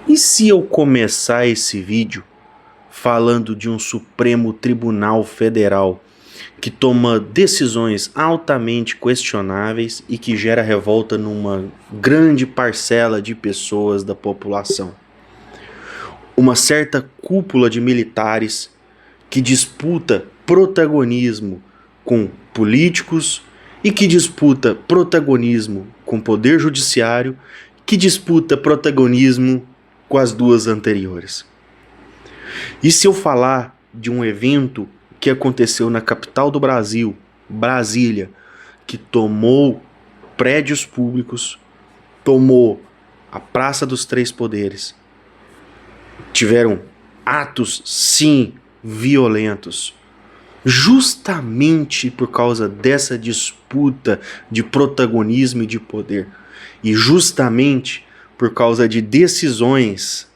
E se eu começar esse vídeo falando de um Supremo Tribunal Federal que toma decisões altamente questionáveis e que gera revolta numa grande parcela de pessoas da população? Uma certa cúpula de militares que disputa protagonismo com políticos e que disputa protagonismo com o poder judiciário, que disputa protagonismo com as duas anteriores. E se eu falar de um evento que aconteceu na capital do Brasil, Brasília, que tomou prédios públicos, tomou a Praça dos Três Poderes, tiveram atos, sim, violentos, justamente por causa dessa disputa de protagonismo e de poder, e justamente por causa de decisões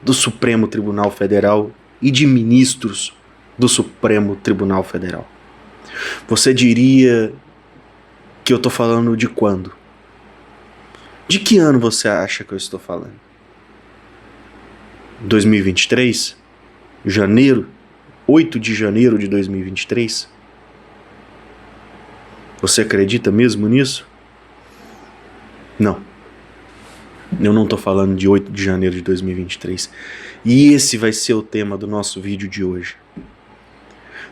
do Supremo Tribunal Federal e de ministros do Supremo Tribunal Federal. Você diria que eu estou falando de quando? De que ano você acha que eu estou falando? 2023? Janeiro? 8 de janeiro de 2023? Você acredita mesmo nisso? Não. Eu não estou falando de 8 de janeiro de 2023. E esse vai ser o tema do nosso vídeo de hoje.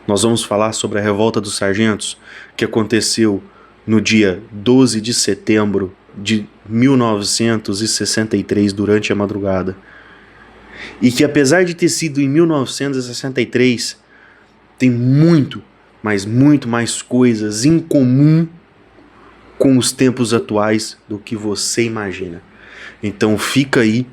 Nós vamos falar sobre a revolta dos sargentos que aconteceu no dia 12 de setembro de 1963 durante a madrugada. E que apesar de ter sido em 1963, tem muito, mas muito mais coisas em comum com os tempos atuais do que você imagina. Então fica aí,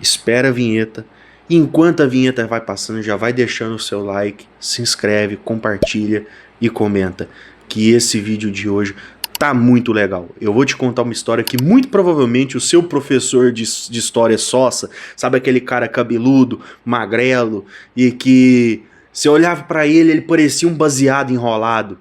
espera a vinheta, e enquanto a vinheta vai passando, já vai deixando o seu like, se inscreve, compartilha e comenta, que esse vídeo de hoje tá muito legal. Eu vou te contar uma história que muito provavelmente o seu professor de história Sossa, sabe aquele cara cabeludo, magrelo, e que você olhava pra ele, ele parecia um baseado enrolado,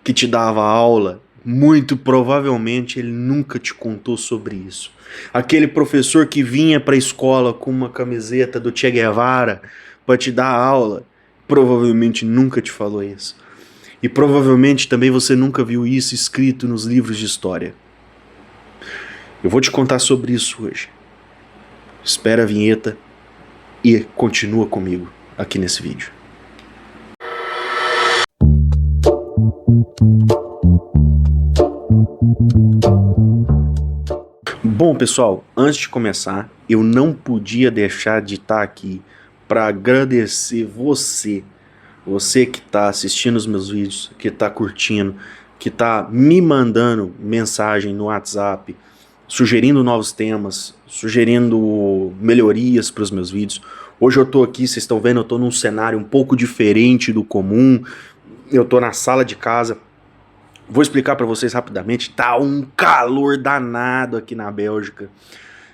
que te dava aula. Muito provavelmente ele nunca te contou sobre isso. Aquele professor que vinha para a escola com uma camiseta do Che Guevara para te dar aula, provavelmente nunca te falou isso. E provavelmente também você nunca viu isso escrito nos livros de história. Eu vou te contar sobre isso hoje. Espera a vinheta e continua comigo aqui nesse vídeo. Bom, pessoal, antes de começar, eu não podia deixar de estar aqui para agradecer você que está assistindo os meus vídeos, que está curtindo, que está me mandando mensagem no WhatsApp, sugerindo novos temas, sugerindo melhorias para os meus vídeos. Hoje eu estou aqui, vocês estão vendo, eu estou num cenário um pouco diferente do comum, eu estou na sala de casa. Vou explicar para vocês rapidamente, tá um calor danado aqui na Bélgica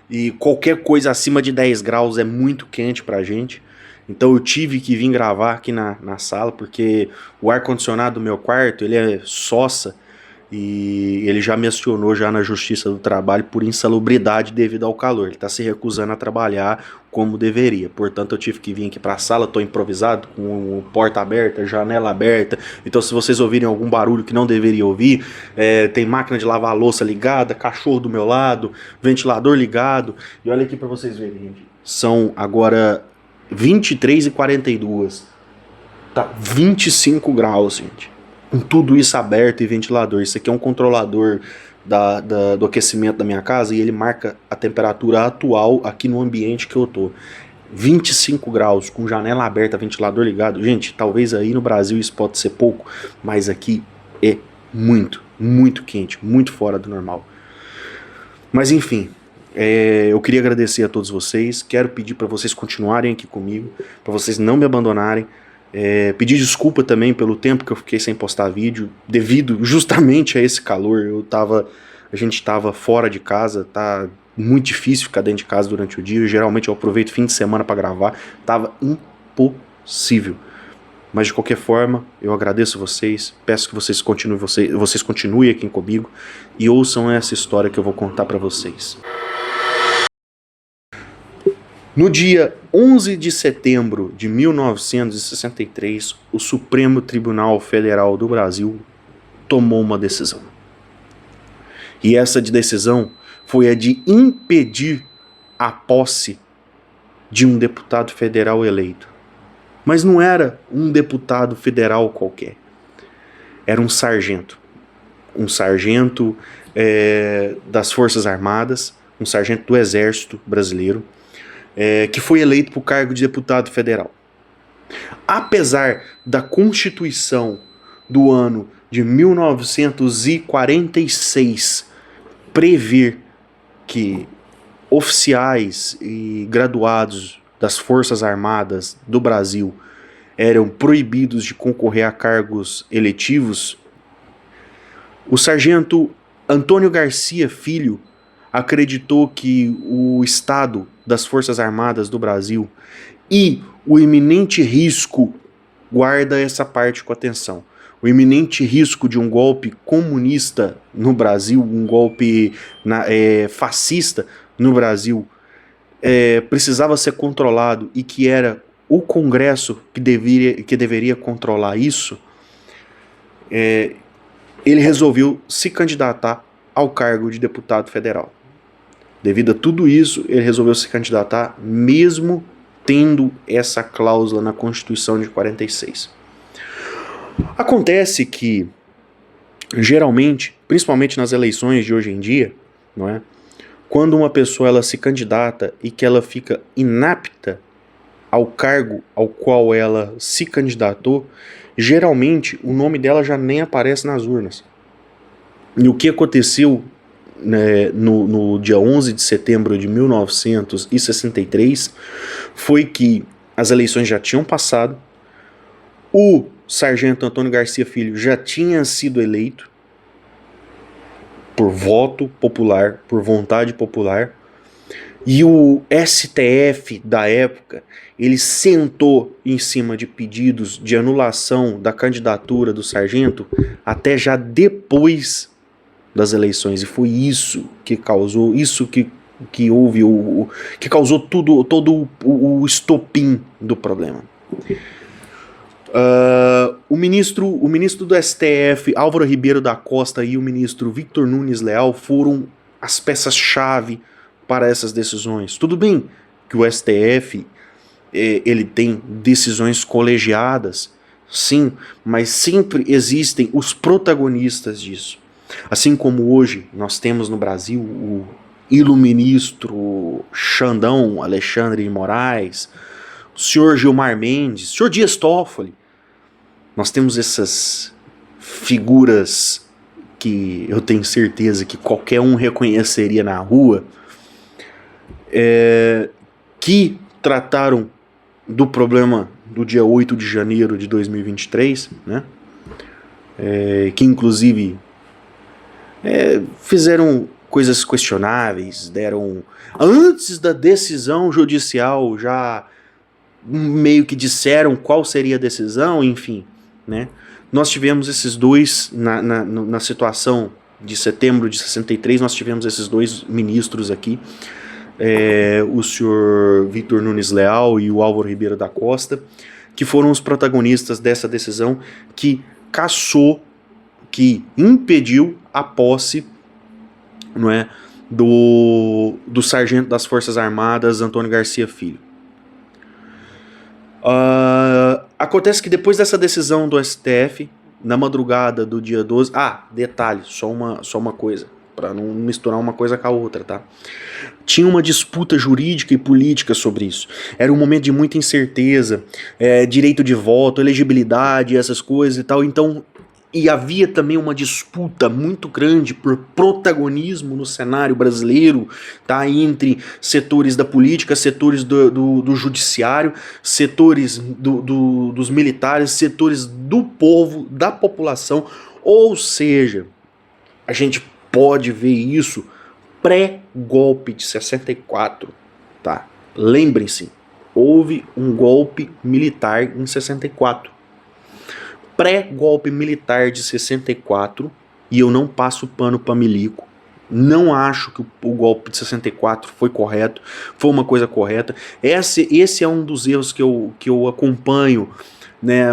e qualquer coisa acima de 10 graus é muito quente pra gente, então eu tive que vir gravar aqui na sala porque o ar-condicionado do meu quarto, ele é Sossa e ele já me acionou já na Justiça do Trabalho por insalubridade devido ao calor, ele está se recusando a trabalhar como deveria, portanto eu tive que vir aqui para a sala, estou improvisado, com porta aberta, janela aberta, então se vocês ouvirem algum barulho que não deveria ouvir, tem máquina de lavar louça ligada, cachorro do meu lado, ventilador ligado, e olha aqui para vocês verem, gente. São agora 23h42, tá 25 graus, gente. Com tudo isso aberto e ventilador. Isso aqui é um controlador do aquecimento da minha casa e ele marca a temperatura atual aqui no ambiente que eu tô. 25 graus, com janela aberta, ventilador ligado. Gente, talvez aí no Brasil isso pode ser pouco, mas aqui é muito, muito quente, muito fora do normal. Mas enfim, eu queria agradecer a todos vocês. Quero pedir para vocês continuarem aqui comigo, para vocês não me abandonarem. Pedir desculpa também pelo tempo que eu fiquei sem postar vídeo, devido justamente a esse calor. A gente estava fora de casa, tá muito difícil ficar dentro de casa durante o dia. Geralmente eu aproveito fim de semana para gravar, tava impossível. Mas de qualquer forma, eu agradeço vocês, peço que vocês continuem aqui comigo e ouçam essa história que eu vou contar para vocês. No dia 11 de setembro de 1963, o Supremo Tribunal Federal do Brasil tomou uma decisão. E essa decisão foi a de impedir a posse de um deputado federal eleito. Mas não era um deputado federal qualquer. Era um sargento. Um sargento das Forças Armadas, um sargento do Exército Brasileiro, que foi eleito para o cargo de deputado federal. Apesar da Constituição do ano de 1946 prever que oficiais e graduados das Forças Armadas do Brasil eram proibidos de concorrer a cargos eletivos, o sargento Antônio Garcia Filho acreditou que o Estado das Forças Armadas do Brasil e o iminente risco, guarda essa parte com atenção, o iminente risco de um golpe comunista no Brasil, um golpe fascista no Brasil, precisava ser controlado e que era o Congresso que deveria controlar isso. Ele resolveu se candidatar ao cargo de deputado federal. Devido a tudo isso, ele resolveu se candidatar mesmo tendo essa cláusula na Constituição de 46. Acontece que, geralmente, principalmente nas eleições de hoje em dia, não é? Quando uma pessoa ela se candidata e que ela fica inapta ao cargo ao qual ela se candidatou, geralmente o nome dela já nem aparece nas urnas. E o que aconteceu, né, no dia 11 de setembro de 1963 foi que as eleições já tinham passado, o sargento Antônio Garcia Filho já tinha sido eleito por voto popular, por vontade popular, e o STF da época, ele sentou em cima de pedidos de anulação da candidatura do sargento até já depois das eleições, e foi isso que causou, que houve, que causou todo o estopim do problema. O ministro do STF, Álvaro Ribeiro da Costa, e o ministro Victor Nunes Leal foram as peças-chave para essas decisões. Tudo bem que o STF ele tem decisões colegiadas, sim, mas sempre existem os protagonistas disso. Assim como hoje nós temos no Brasil o iluministro Xandão Alexandre de Moraes, o senhor Gilmar Mendes, o senhor Dias Toffoli. Nós temos essas figuras que eu tenho certeza que qualquer um reconheceria na rua, que trataram do problema do dia 8 de janeiro de 2023, né? Que inclusive fizeram coisas questionáveis, deram, antes da decisão judicial, já meio que disseram qual seria a decisão, enfim, né? Nós tivemos esses dois, na situação de setembro de 63, nós tivemos esses dois ministros aqui, o senhor Victor Nunes Leal e o Álvaro Ribeiro da Costa, que foram os protagonistas dessa decisão que cassou, que impediu a posse, não é, do sargento das Forças Armadas, Antônio Garcia Filho. Acontece que depois dessa decisão do STF, na madrugada do dia 12... detalhe, só uma coisa, para não misturar uma coisa com a outra, tá? Tinha uma disputa jurídica e política sobre isso. Era um momento de muita incerteza, direito de voto, elegibilidade, essas coisas e tal, então... E havia também uma disputa muito grande por protagonismo no cenário brasileiro, tá? Entre setores da política, setores do judiciário, setores dos militares, setores do povo, da população. Ou seja, a gente pode ver isso pré-golpe de 64. Tá? Lembrem-se, houve um golpe militar em 64. Pré-golpe militar de 64, e eu não passo pano para milico, Não acho que o golpe de 64 foi correto, foi uma coisa correta. Esse é um dos erros que eu acompanho, né,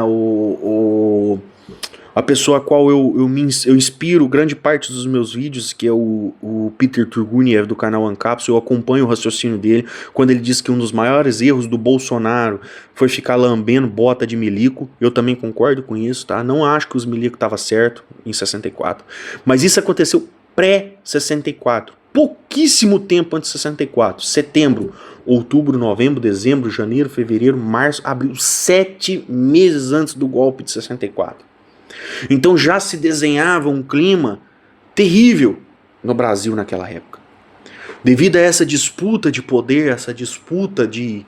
a pessoa a qual eu inspiro grande parte dos meus vídeos, que é o Peter Turguniev do canal Ancapsu. Eu acompanho o raciocínio dele quando ele diz que um dos maiores erros do Bolsonaro foi ficar lambendo bota de milico. Eu também concordo com isso, tá? Não acho que os milicos estavam certo em 64, mas isso aconteceu pré-64, pouquíssimo tempo antes de 64, setembro, outubro, novembro, dezembro, janeiro, fevereiro, março, abril, 7 meses antes do golpe de 64. Então já se desenhava um clima terrível no Brasil naquela época. Devido a essa disputa de poder, essa disputa de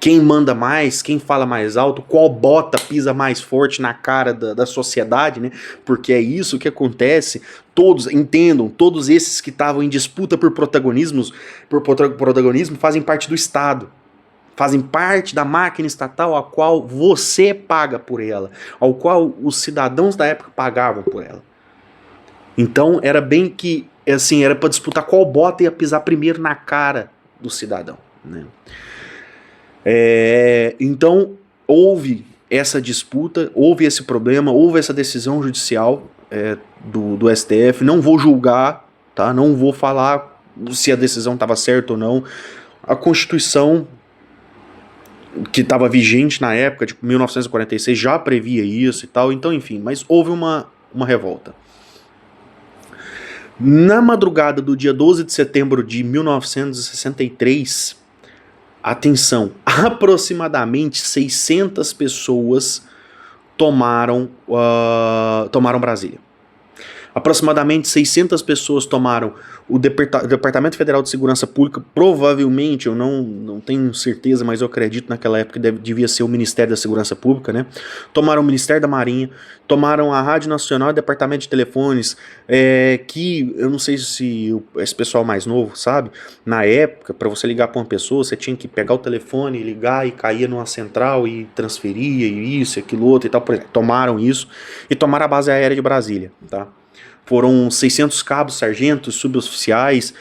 quem manda mais, quem fala mais alto, qual bota pisa mais forte na cara da sociedade, né? Porque é isso que acontece. Todos, entendam, todos esses que estavam em disputa por protagonismo fazem parte do Estado. Fazem parte da máquina estatal a qual você paga por ela, ao qual os cidadãos da época pagavam por ela. Então era bem que, assim, era para disputar qual bota ia pisar primeiro na cara do cidadão, né? Então houve essa disputa, houve esse problema, houve essa decisão judicial do STF. Não vou julgar, tá? Não vou falar se a decisão estava certa ou não. A Constituição que estava vigente na época, de 1946, já previa isso e tal. Então, enfim, mas houve uma revolta. Na madrugada do dia 12 de setembro de 1963, atenção, aproximadamente 600 pessoas tomaram Brasília. Aproximadamente 600 pessoas tomaram o Departamento Federal de Segurança Pública, provavelmente, eu não tenho certeza, mas eu acredito naquela época que devia ser o Ministério da Segurança Pública, né? Tomaram o Ministério da Marinha, tomaram a Rádio Nacional e o Departamento de Telefones, que eu não sei se esse pessoal mais novo sabe, na época, para você ligar para uma pessoa, você tinha que pegar o telefone, ligar e caía numa central e transferia, e isso, aquilo outro e tal. Por exemplo, tomaram isso e tomaram a base aérea de Brasília, tá? Foram 600 cabos, sargentos, suboficiais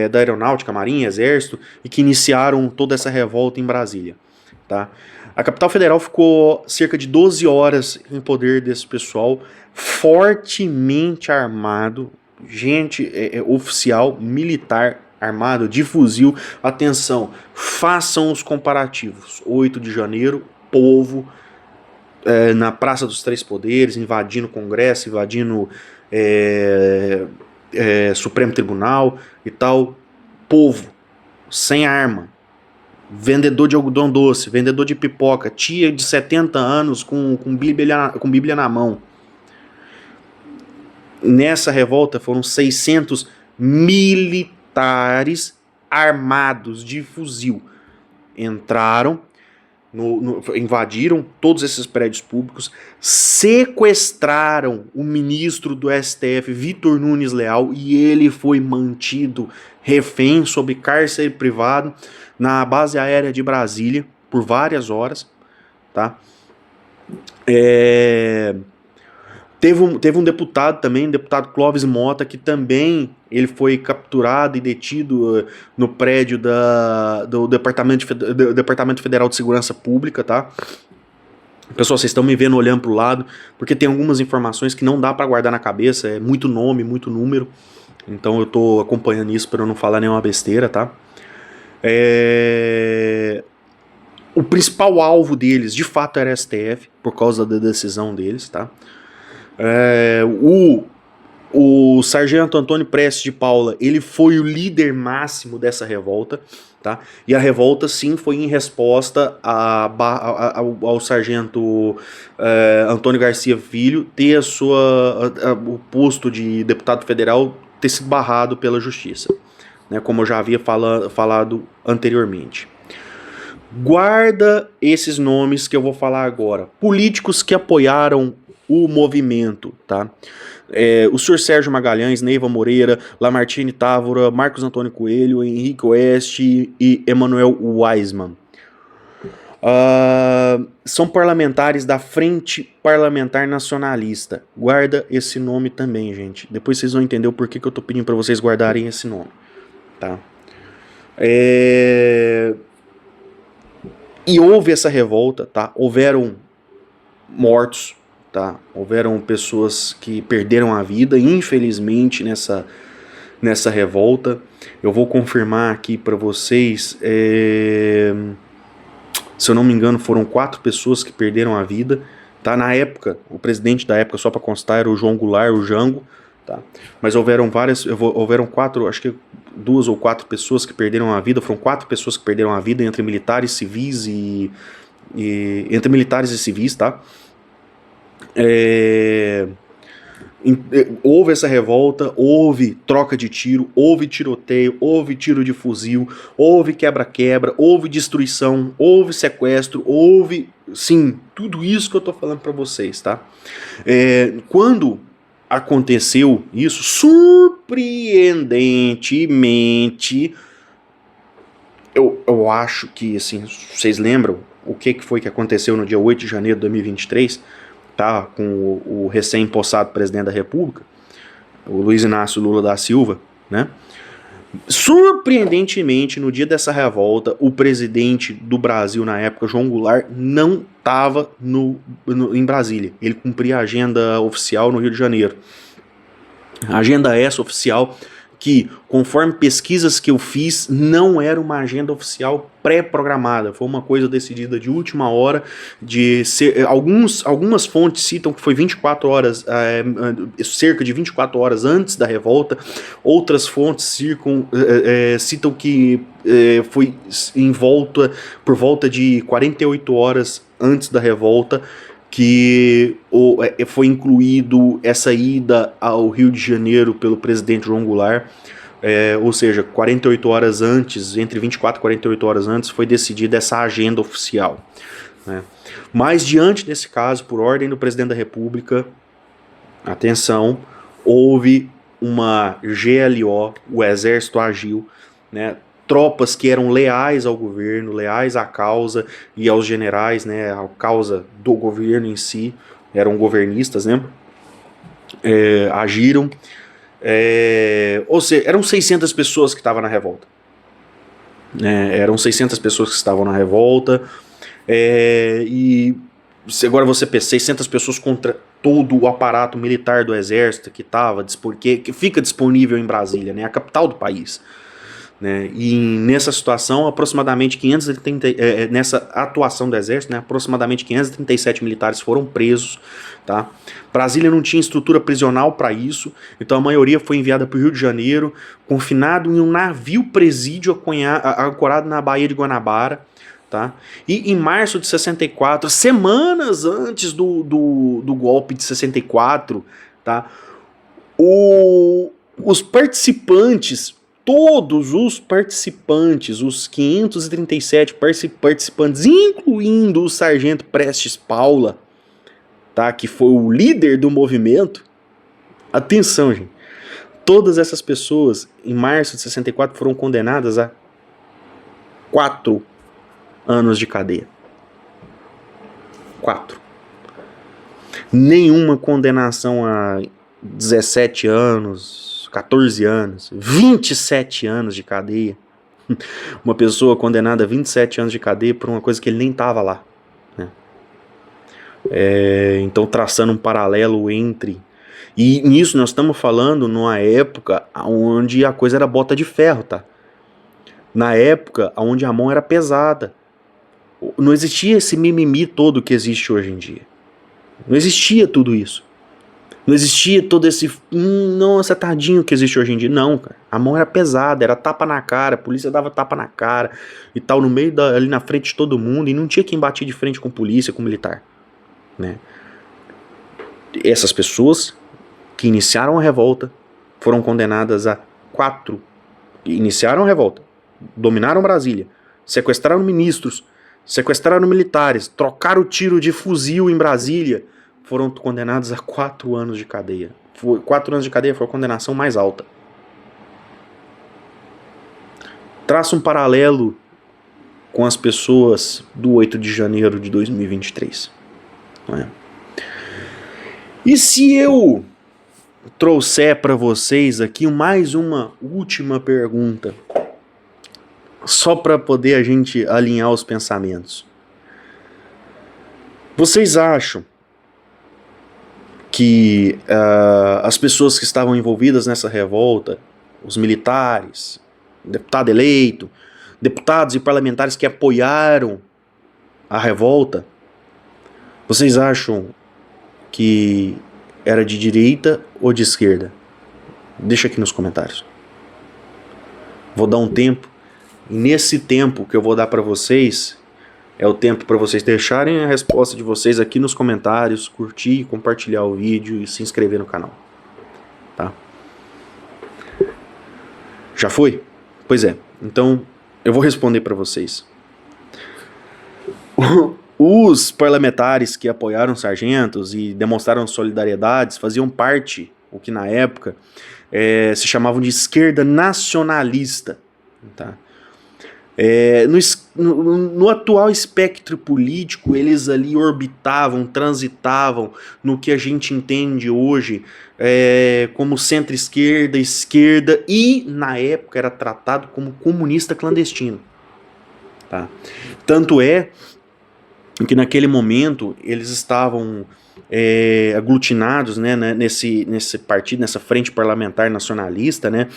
da Aeronáutica, Marinha, Exército, e que iniciaram toda essa revolta em Brasília, tá? A capital federal ficou cerca de 12 horas em poder desse pessoal, fortemente armado, gente oficial, militar, armado, de fuzil. Atenção, façam os comparativos. 8 de janeiro, povo na Praça dos Três Poderes, invadindo o Congresso, invadindo Supremo Tribunal e tal. Povo sem arma, vendedor de algodão doce, vendedor de pipoca, tia de 70 anos com Bíblia na mão. Nessa revolta foram 600 militares armados de fuzil. Entraram, invadiram todos esses prédios públicos, sequestraram o ministro do STF, Vitor Nunes Leal, e ele foi mantido refém sob cárcere privado na base aérea de Brasília por várias horas, tá? Teve um deputado também, o deputado Clóvis Mota, que também ele foi capturado e detido no prédio do Departamento Federal de Segurança Pública, tá? Pessoal, vocês estão me vendo olhando pro lado, porque tem algumas informações que não dá para guardar na cabeça, é muito nome, muito número, então eu tô acompanhando isso para eu não falar nenhuma besteira, tá? O principal alvo deles, de fato, era STF, por causa da decisão deles, tá? O sargento Antônio Prestes de Paula, ele foi o líder máximo dessa revolta, tá? E a revolta, sim, foi em resposta ao sargento Antônio Garcia Filho ter o posto de deputado federal ter sido barrado pela justiça, né? Como eu já havia falado anteriormente. Guarda esses nomes que eu vou falar agora. Políticos que apoiaram o movimento, tá? O senhor Sérgio Magalhães, Neiva Moreira, Lamartine Távora, Marcos Antônio Coelho, Henrique Oeste e Emanuel Weissmann. São parlamentares da Frente Parlamentar Nacionalista. Guarda esse nome também, gente. Depois vocês vão entender o porquê que eu tô pedindo para vocês guardarem esse nome, tá? E houve essa revolta, tá? Houveram mortos, tá? Houveram pessoas que perderam a vida, infelizmente, nessa revolta. Eu vou confirmar aqui para vocês. Se eu não me engano, foram 4 pessoas que perderam a vida, tá? Na época, o presidente da época, só para constar, era o João Goulart, o Jango, tá? Mas houveram 4, acho que 2 ou 4 pessoas que perderam a vida. Foram 4 pessoas que perderam a vida entre militares, civis entre militares e civis, tá? Houve essa revolta, houve troca de tiro, houve tiroteio, houve tiro de fuzil, houve quebra-quebra, houve destruição, houve sequestro, houve, sim, tudo isso que eu tô falando para vocês, tá? Quando aconteceu isso, surpreendentemente, eu acho que, assim, vocês lembram o que foi que aconteceu no dia 8 de janeiro de 2023, tá, com o recém-impossado presidente da República, o Luiz Inácio Lula da Silva, né? Surpreendentemente, no dia dessa revolta, o presidente do Brasil na época, João Goulart, não estava em Brasília. Ele cumpria a agenda oficial no Rio de Janeiro. A agenda essa oficial que, conforme pesquisas que eu fiz, não era uma agenda oficial pré-programada. Foi uma coisa decidida de última hora. Algumas fontes citam que foi 24 horas, cerca de 24 horas antes da revolta. Outras fontes citam que foi por volta de 48 horas antes da revolta, que foi incluído essa ida ao Rio de Janeiro pelo presidente João Goulart, ou seja, 48 horas antes, entre 24 e 48 horas antes, foi decidida essa agenda oficial, né? Mas diante desse caso, por ordem do presidente da República, atenção, houve uma GLO, o exército agiu, né? Tropas que eram leais ao governo, leais à causa e aos generais, né, à causa do governo em si, eram governistas, né, agiram, ou seja, eram 600 pessoas que estavam na revolta, né, eram 600 pessoas que estavam na revolta, e agora você pensa, 600 pessoas contra todo o aparato militar do exército que fica disponível em Brasília, né, a capital do país. Né? E nessa situação, aproximadamente 530, nessa atuação do exército, né, aproximadamente 537 militares foram presos, tá? Brasília não tinha estrutura prisional para isso, então a maioria foi enviada para o Rio de Janeiro, confinado em um navio presídio ancorado na Baía de Guanabara, tá? E em março de 64, semanas antes do golpe de 64, tá? Os participantes, todos os participantes, os 537 participantes, incluindo o sargento Prestes Paula, tá, que foi o líder do movimento, atenção, gente, todas essas pessoas, em março de 64, foram condenadas a 4 anos de cadeia. 4. Nenhuma condenação a 17 anos, 14 anos, 27 anos de cadeia. Uma pessoa condenada a 27 anos de cadeia por uma coisa que ele nem estava lá, né? Então, traçando um paralelo entre... E nisso nós estamos falando numa época onde a coisa era bota de ferro, tá? Na época onde a mão era pesada. Não existia esse mimimi todo que existe hoje em dia. Não existia tudo isso. Não existia todo esse... nossa, tadinho que existe hoje em dia. Não, cara. A mão era pesada, era tapa na cara, a polícia dava tapa na cara e tal, no meio ali na frente de todo mundo, e não tinha quem batia de frente com polícia, com militar, né? Essas pessoas que iniciaram a revolta foram condenadas a 4. Iniciaram a revolta, dominaram Brasília, sequestraram ministros, sequestraram militares, trocaram tiro de fuzil em Brasília, foram condenados a 4 anos de cadeia. 4 anos de cadeia foi a condenação mais alta. Traça um paralelo com as pessoas do 8 de janeiro de 2023. Não é? E se eu trouxer para vocês aqui mais uma última pergunta, só para poder a gente alinhar os pensamentos. Vocês acham que as pessoas que estavam envolvidas nessa revolta, os militares, deputado eleito, deputados e parlamentares que apoiaram a revolta, vocês acham que era de direita ou de esquerda? Deixa aqui nos comentários. Vou dar um tempo, e nesse tempo que eu vou dar para vocês, é o tempo para vocês deixarem a resposta de vocês aqui nos comentários, curtir, compartilhar o vídeo e se inscrever no canal. Tá? Já foi? Pois é. Então, eu vou responder para vocês. Os parlamentares que apoiaram sargentos e demonstraram solidariedades faziam parte, o que na época se chamavam de esquerda nacionalista. Tá? No atual espectro político, eles ali orbitavam, transitavam no que a gente entende hoje como centro-esquerda, esquerda, e na época era tratado como comunista clandestino. Tá? Tanto é que naquele momento eles estavam aglutinados, né, nesse partido, nessa frente parlamentar nacionalista, né,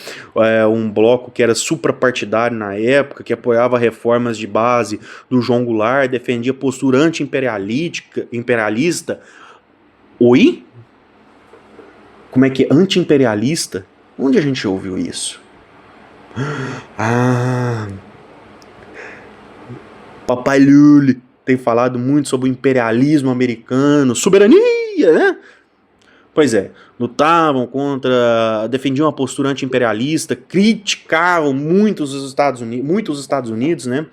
um bloco que era suprapartidário na época, que apoiava reformas de base do João Goulart, defendia postura anti-imperialista. Oi? Como é que é? Anti-imperialista? Onde a gente ouviu isso? Papai Lully tem falado muito sobre o imperialismo americano, soberania, né? Pois é, lutavam contra, defendiam uma postura anti-imperialista, criticavam muito os Estados Unidos, né?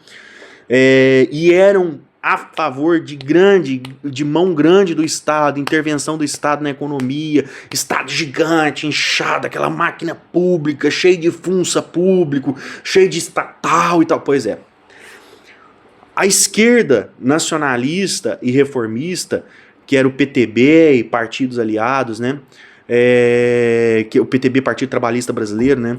E eram a favor de mão grande do Estado, intervenção do Estado na economia, Estado gigante, inchado, aquela máquina pública, cheio de funça público, cheio de estatal e tal. Pois é. A esquerda nacionalista e reformista, que era o PTB e partidos aliados, né? Que o PTB, Partido Trabalhista Brasileiro, né?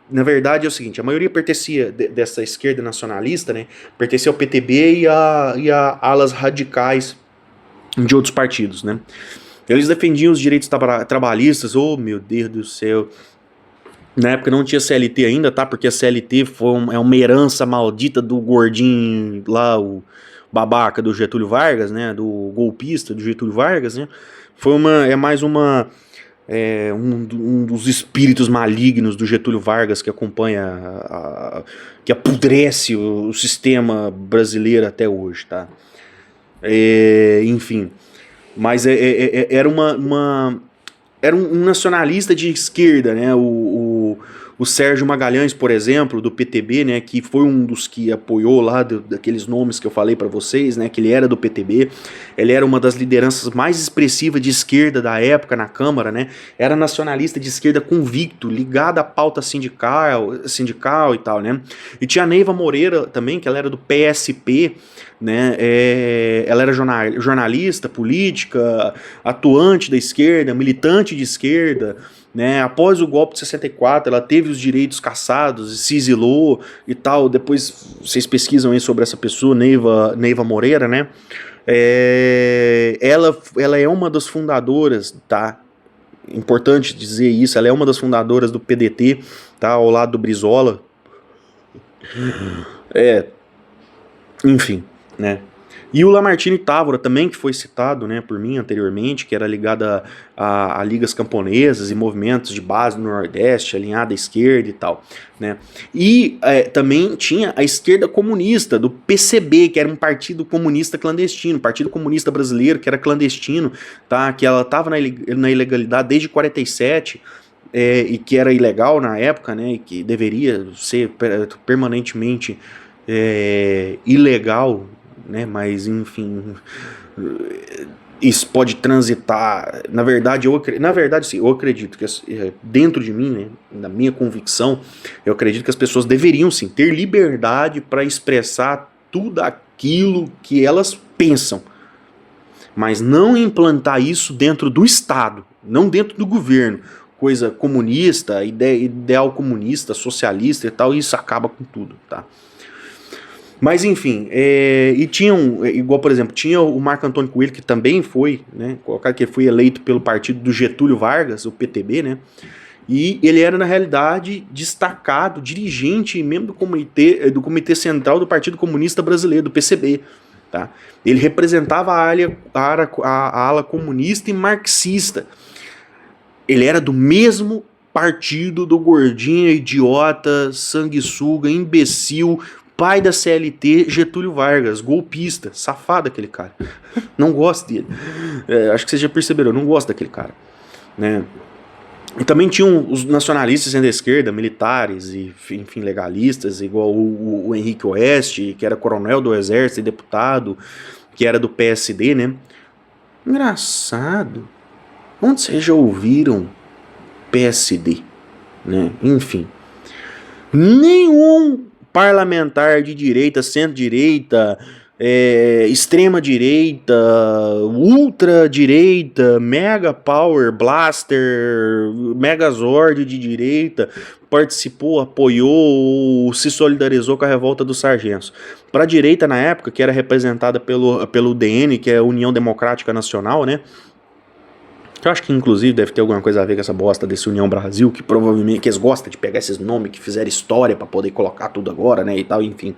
Na verdade é o seguinte, a maioria pertencia dessa esquerda nacionalista, né? Pertencia ao PTB e a alas radicais de outros partidos, né? Eles defendiam os direitos trabalhistas. Oh, meu Deus do céu! Na época não tinha CLT ainda, tá? Porque a CLT é uma herança maldita do gordinho lá, o babaca do Getúlio Vargas, né? Do golpista do Getúlio Vargas, né? Um dos espíritos malignos do Getúlio Vargas que que apodrece o sistema brasileiro até hoje, tá? Enfim, mas era um nacionalista de esquerda, né? O Sérgio Magalhães, por exemplo, do PTB, né, que foi um dos que apoiou lá daqueles nomes que eu falei para vocês, né, que ele era do PTB, ele era uma das lideranças mais expressivas de esquerda da época na Câmara, né, era nacionalista de esquerda convicto, ligado à pauta sindical e tal, né, e tinha a Neiva Moreira também, que ela era do PSP, né, ela era jornalista, política, atuante da esquerda, militante de esquerda, né, após o golpe de 64, ela teve os direitos cassados, se exilou e tal. Depois vocês pesquisam aí sobre essa pessoa, Neiva Moreira, né? Ela é uma das fundadoras, tá? Importante dizer isso, ela é uma das fundadoras do PDT, tá? Ao lado do Brizola. Enfim, né? E o Lamartine Távora também, que foi citado, né, por mim anteriormente, que era ligado a ligas camponesas e movimentos de base no Nordeste, alinhado à esquerda e tal, né. E também tinha a esquerda comunista, do PCB, que era um partido comunista clandestino, Partido Comunista Brasileiro, que era clandestino, tá, que ela estava na ilegalidade desde 47, e que era ilegal na época, né, e que deveria ser permanentemente ilegal, né, mas enfim, isso pode transitar. Na verdade, sim, eu acredito que dentro de mim, né, na minha convicção, eu acredito que as pessoas deveriam sim ter liberdade para expressar tudo aquilo que elas pensam, mas não implantar isso dentro do Estado, não dentro do governo. Coisa comunista, ideal comunista, socialista e tal, e isso acaba com tudo, tá? Mas enfim, e tinham, igual por exemplo, tinha o Marco Antônio Coelho, que também foi, né, colocar que ele foi eleito pelo partido do Getúlio Vargas, o PTB, né, e ele era na realidade destacado, dirigente e membro do comitê Central do Partido Comunista Brasileiro, do PCB, tá? Ele representava a ala comunista e marxista. Ele era do mesmo partido do gordinho, idiota, sanguessuga, imbecil, pai da CLT, Getúlio Vargas, golpista, safado aquele cara. Não gosto dele. Acho que vocês já perceberam, eu não gosto daquele cara, né? E também tinham os nacionalistas da esquerda, militares e, enfim, legalistas, igual o Henrique Oeste, que era coronel do exército e deputado, que era do PSD, né? Engraçado. Onde vocês já ouviram PSD, né? Enfim. Nenhum parlamentar de direita, centro-direita, extrema-direita, ultra-direita, mega power, blaster, megazord de direita participou, apoiou, se solidarizou com a revolta dos sargentos. Para a direita na época, que era representada pelo UDN, que é a União Democrática Nacional, né? Que eu acho que inclusive deve ter alguma coisa a ver com essa bosta desse União Brasil, que provavelmente que eles gostam de pegar esses nomes que fizeram história pra poder colocar tudo agora, né, e tal, enfim.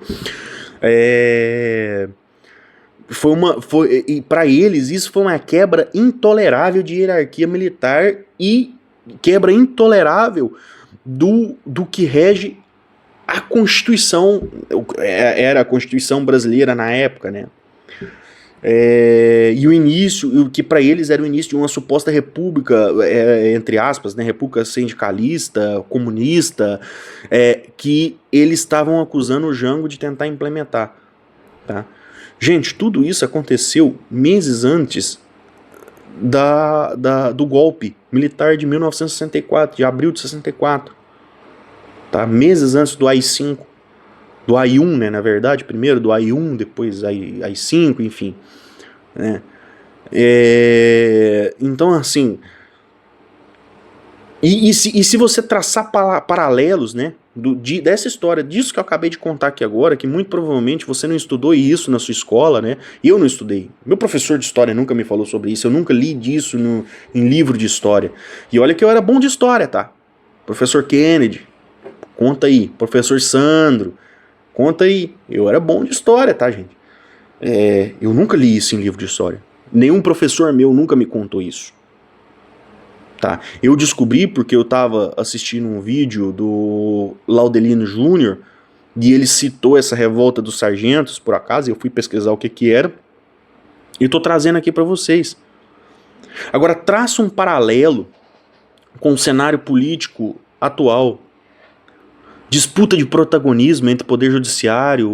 E para eles isso foi uma quebra intolerável de hierarquia militar e quebra intolerável do que rege a Constituição, era a Constituição brasileira na época, né. E o início, que para eles era o início de uma suposta república, entre aspas, né, república sindicalista, comunista, que eles estavam acusando o Jango de tentar implementar, tá? Gente, tudo isso aconteceu meses antes do golpe militar de 1964, de abril de 64, tá? Meses antes do AI-5, do AI-1, né, na verdade, primeiro do AI-1, depois AI-5, enfim, né? Então, assim, e se você traçar paralelos, né, dessa história, disso que eu acabei de contar aqui agora, que muito provavelmente você não estudou isso na sua escola, né, eu não estudei, meu professor de história nunca me falou sobre isso, eu nunca li disso em livro de história, e olha que eu era bom de história, tá? Professor Kennedy, conta aí, professor Sandro, conta aí, eu era bom de história, tá, gente? Eu nunca li isso em livro de história. Nenhum professor meu nunca me contou isso. Tá? Eu descobri porque eu estava assistindo um vídeo do Laudelino Júnior e ele citou essa revolta dos sargentos, por acaso, eu fui pesquisar o que era e estou trazendo aqui para vocês. Agora, traça um paralelo com o cenário político atual. Disputa de protagonismo entre poder judiciário,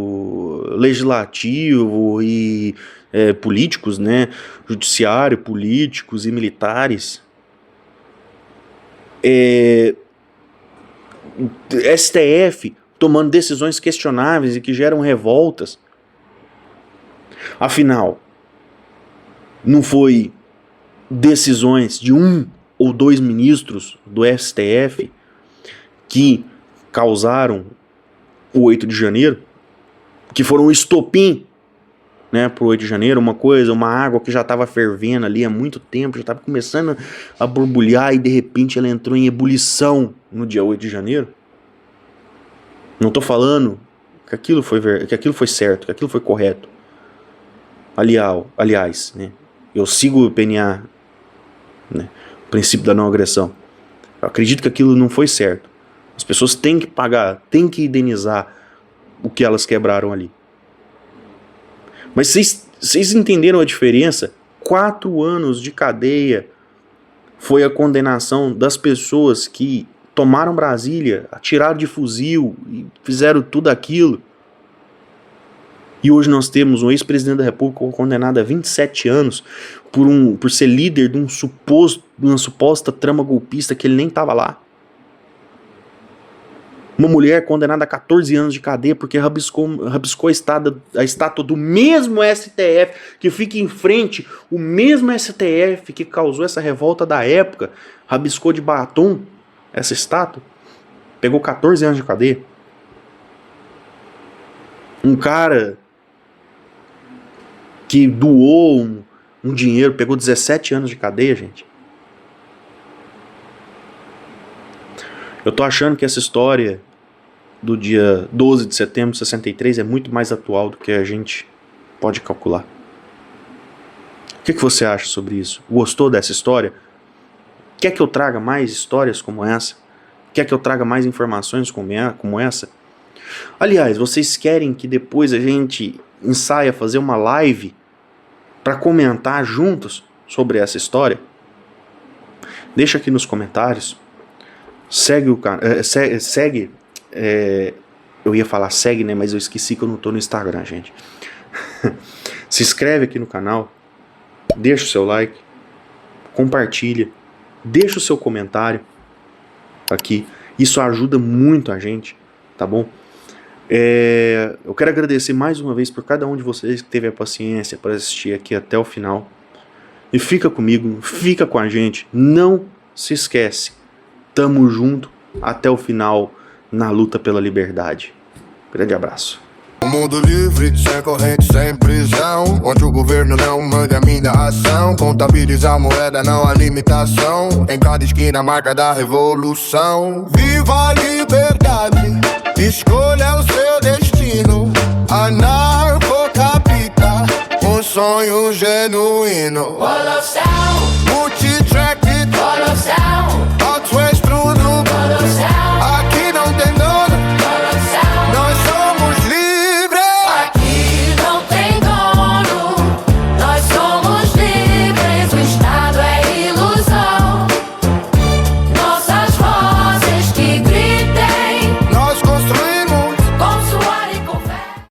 legislativo e políticos, né? Judiciário, políticos e militares. STF tomando decisões questionáveis e que geram revoltas. Afinal, não foi decisões de 1 ou 2 ministros do STF que causaram o 8 de janeiro, que foram um estopim, né, pro 8 de janeiro, uma água que já estava fervendo ali há muito tempo, já estava começando a borbulhar e de repente ela entrou em ebulição no dia 8 de janeiro. Não estou falando que aquilo foi certo, que aquilo foi correto. Aliás, né, eu sigo o PNA, né, o princípio da não agressão. Eu acredito que aquilo não foi certo. As pessoas têm que pagar, têm que indenizar o que elas quebraram ali. Mas vocês entenderam a diferença? 4 anos de cadeia foi a condenação das pessoas que tomaram Brasília, atiraram de fuzil e fizeram tudo aquilo. E hoje nós temos um ex-presidente da República condenado a 27 anos por ser líder de uma suposta trama golpista que ele nem estava lá. Uma mulher condenada a 14 anos de cadeia porque rabiscou a estátua do mesmo STF que fica em frente, o mesmo STF que causou essa revolta da época, rabiscou de batom essa estátua, pegou 14 anos de cadeia. Um cara que doou um dinheiro, pegou 17 anos de cadeia, gente. Eu tô achando que essa história do dia 12 de setembro de 63 é muito mais atual do que a gente pode calcular. O que você acha sobre isso? Gostou dessa história? Quer que eu traga mais histórias como essa? Quer que eu traga mais informações como essa? Aliás, vocês querem que depois a gente ensaia fazer uma live para comentar juntos sobre essa história? Deixa aqui nos comentários. Segue o canal. Eu ia falar segue, né? Mas eu esqueci que eu não tô no Instagram, gente. Se inscreve aqui no canal. Deixa o seu like. Compartilha. Deixa o seu comentário aqui. Isso ajuda muito a gente, tá bom? Eu quero agradecer mais uma vez por cada um de vocês que teve a paciência para assistir aqui até o final. E fica comigo, fica com a gente. Não se esquece. Tamo junto até o final na luta pela liberdade. Grande abraço. Um mundo livre, sem corrente, sem prisão, onde o governo não manda a minha ação. Contabilizar moeda, não há limitação. Em cada esquina, a marca da revolução. Viva a liberdade, escolha o seu destino. Anarcocapita, um sonho genuíno. Multi